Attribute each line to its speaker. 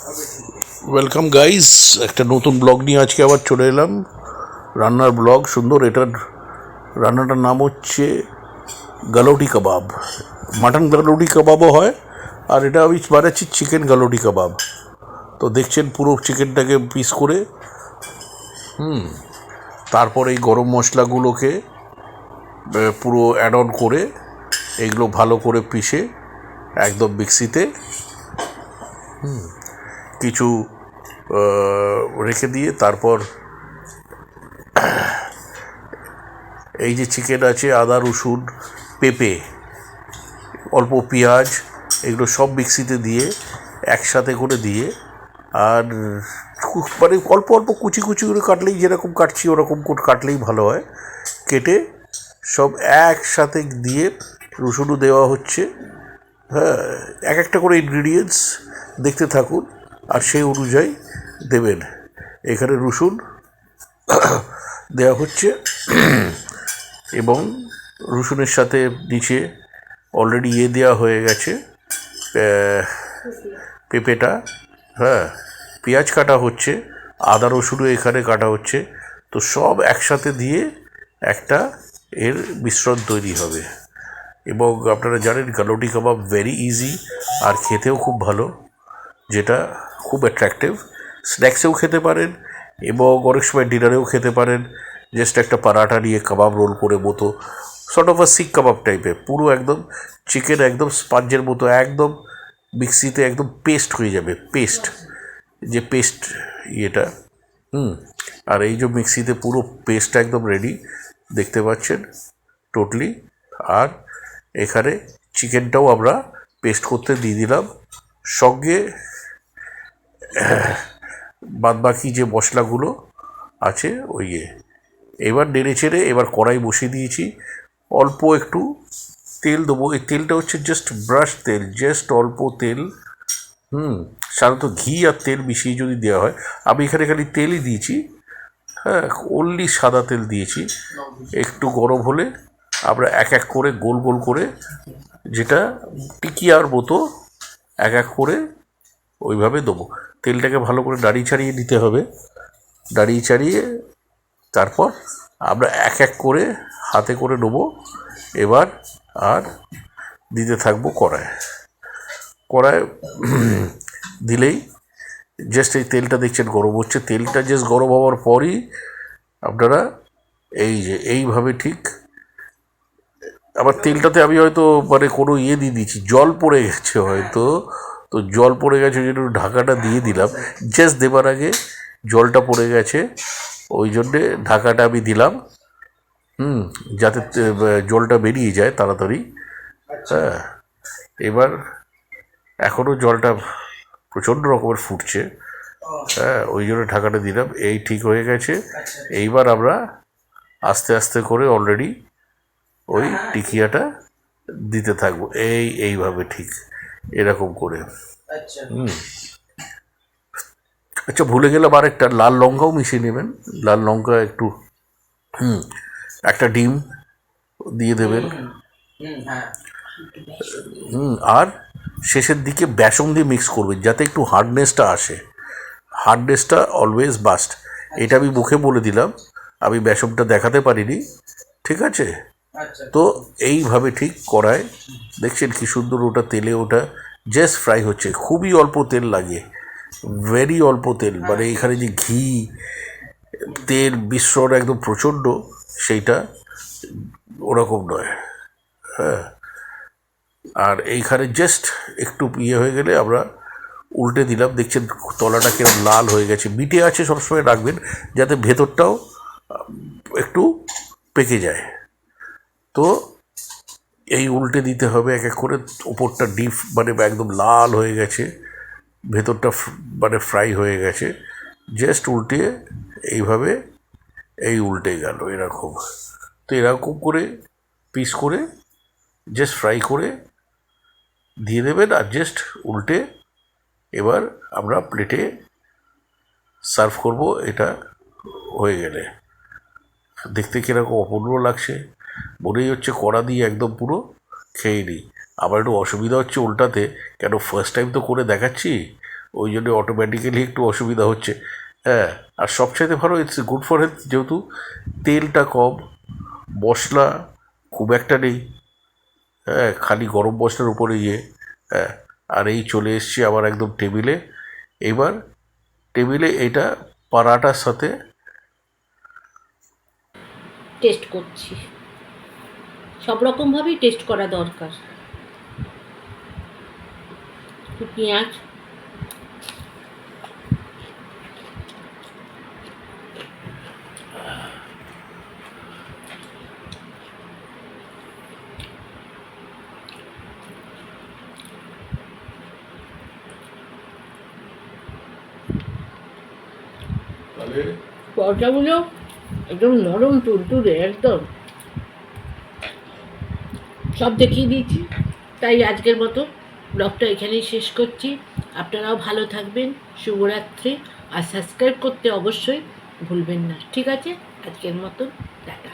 Speaker 1: Welcome guys, একটা নতুন blog নিয়ে আজকে আবার চলে এলাম। রান্নার ব্লগ সুন্দর। এটার রান্নাটার নাম হচ্ছে গালোটি কাবাব। মাটন গালোটি কাবাবও হয়, আর এটা আমি বানাচ্ছি চিকেন গালোটি কাবাব। তো দেখছেন পুরো চিকেনটাকে পিস করে তারপর এই গরম মশলাগুলোকে পুরো অ্যাড অন করে এইগুলো ভালো করে পিষে একদম মিক্সিতে কিছু রেখে দিয়ে তারপর এই যে চিকেন আছে, আদা রসুন পেঁপে অল্প পেঁয়াজ এগুলো সব মিক্সিতে দিয়ে একসাথে করে দিয়ে, আর মানে অল্প অল্প কুচি কুচি করে কাটলেই, যেরকম কাটছি ওরকম করে কাটলেই ভালো হয়। কেটে সব একসাথে দিয়ে রসুনও দেওয়া হচ্ছে। হ্যাঁ, এক একটা করে ইনগ্রিডিয়েন্টস দেখতে থাকুন আর সেই অনুযায়ী দেবেন। এখানে রসুন দেওয়া হচ্ছে এবং রসুনের সাথে নিচে অলরেডি দেওয়া হয়ে গেছে পেঁপেটা। হ্যাঁ, পেঁয়াজ কাটা হচ্ছে, আদা রসুনও এখানে কাটা হচ্ছে। তো সব একসাথে দিয়ে একটা এর মিশ্রণ তৈরি হবে। এবং আপনারা জানেন গালোটি কাবাব ভেরি ইজি আর খেতেও খুব ভালো, যেটা খুব অ্যাট্রাকটিভ। স্ন্যাক্সেও খেতে পারেন এবং অনেক সময় ডিনারেও খেতে পারেন। জাস্ট একটা পরাঠা নিয়ে কাবাব রোল করে মতো, সর্ট অফ আ শিক কাবাব টাইপের, পুরো একদম চিকেন একদম স্পঞ্জের মতো একদম মিক্সিতে একদম পেস্ট হয়ে যাবে। পেস্ট, যে পেস্ট ইয়েটা আর এই যে মিক্সিতে পুরো পেস্টটা একদম রেডি দেখতে পাচ্ছেন টোটালি। আর এখানে চিকেনটাও আমরা পেস্ট করতে দিয়ে দিলাম, সঙ্গে বাদবাকি যে মশলাগুলো আছে ওই এবার নেড়ে চেড়ে এবার কড়াই বসিয়ে দিয়েছি। অল্প একটু তেল দেবো। এই তেলটা হচ্ছে জাস্ট ব্রাশ তেল, জাস্ট অল্প তেল। সাধারণত ঘি আর তেল মিশিয়ে যদি দেওয়া হয়, আমি এখানে খালি তেলই দিয়েছি। হ্যাঁ, অনলি সাদা তেল দিয়েছি। একটু গরম হলে আমরা এক এক করে গোল গোল করে, যেটা টিকিয়ার মতো এক এক করে ওইভাবে দেবো। তেলটাকে ভালো করে নাড়িয়ে ছাড়িয়ে নিতে হবে। নাড়িয়ে ছাড়িয়ে তারপর আমরা এক এক করে হাতে করে নেবো। এবার আর দিতে থাকবো কড়ায় দিলেই জাস্ট এই তেলটা দেখছেন গরম হচ্ছে। তেলটা জাস্ট গরম হওয়ার পরই আপনারা এই যে এইভাবে ঠিক, আবার তেলটাতে আমি হয়তো মানে কোনো দিয়ে দিয়েছি, জল পড়ে গেছে হয়তো, তো জল পড়ে গেছে ওই জন্য ঢাকাটা দিয়ে দিলাম। জাস্ট দেবার আগে জলটা পড়ে গেছে, ওই জন্যে ঢাকাটা আমি দিলাম যাতে জলটা বেরিয়ে যায় তাড়াতাড়ি। হ্যাঁ, এবার এখনও জলটা প্রচণ্ড রকমের ফুটছে। হ্যাঁ, ওই জন্য ঢাকাটা দিলাম। এই ঠিক হয়ে গেছে। এইবার আমরা আস্তে আস্তে করে অলরেডি ওই টিকিয়াটা দিতে থাকবো এইভাবে ঠিক এরকম করে। আচ্ছা, ভুলে গেলাম আরেকটা, লাল লঙ্কাও মিশিয়ে নেবেন। লাল লঙ্কা একটু, একটা ডিম দিয়ে দেবেন। আর শেষের দিকে বেসন দিয়ে মিক্স করবেন যাতে একটু হার্ডনেসটা আসে। হার্ডনেসটা অলওয়েজ বাস্ট। এটা আমি মুখে বলে দিলাম, আমি বেসনটা দেখাতে পারিনি। ঠিক আছে, তো এইভাবে ঠিক কড়ায় দেখছেন কি সুন্দর ওটা তেলে ওটা জাস্ট ফ্রাই হচ্ছে। খুবই অল্প তেল লাগে, ভেরি অল্প তেল। মানে এখানে যে ঘি তেল মিশ্রণ একদম প্রচণ্ড, সেইটা ওরকম নয়। হ্যাঁ, আর এইখানে জাস্ট একটু হয়ে গেলে আমরা উল্টে দিলাম। দেখছেন তলাটা কিরকম লাল হয়ে গেছে। মিটে আছে সবসময় রাখবেন যাতে ভেতরটাও একটু পেকে যায়। তো এই উল্টে দিতে হবে এক এক করে। ওপরটা ডিপ মানে একদম লাল হয়ে গেছে, ভেতরটা মানে ফ্রাই হয়ে গেছে। জাস্ট উল্টে এইভাবে উল্টে গেল এরকম। তো এরকম করে পিস করে জাস্ট ফ্রাই করে দিয়ে দেবেন আর জাস্ট উল্টে এবার আমরা প্লেটে সার্ভ করব। এটা হয়ে গেলে দেখতে কীরকম অপূর্ব লাগছে, মনেই হচ্ছে কড়া দিয়ে একদম পুরো খেয়ে নিই। আবার একটু অসুবিধা হচ্ছে উল্টাতে, কেন ফার্স্ট টাইম তো করে দেখাচ্ছি, ওই জন্য অটোমেটিক্যালি একটু অসুবিধা হচ্ছে। হ্যাঁ, আর সবচাইতে ভালো ইটস গুড ফর হেলথ, যেহেতু তেলটা কম, মশলা খুব একটা নেই। হ্যাঁ, খালি গরম মশলার উপরে হ্যাঁ। আর এই চলে এসছি আবার একদম টেবিলে। এবার টেবিলে এটা পারাটার সাথে
Speaker 2: টেস্ট করছি, সব রকমভাবেই টেস্ট করা দরকার। পেঁয়াজ, পরোটাগুলো একদম নরম তুলতুলে, একদম সব দেখিয়ে দিয়েছি। তাই আজকের মতো ব্লগটা এখানেই শেষ করছি। আপনারাও ভালো থাকবেন, শুভরাত্রি। আর সাবস্ক্রাইব করতে অবশ্যই ভুলবেন না। ঠিক আছে, আজকের মতো টাটা।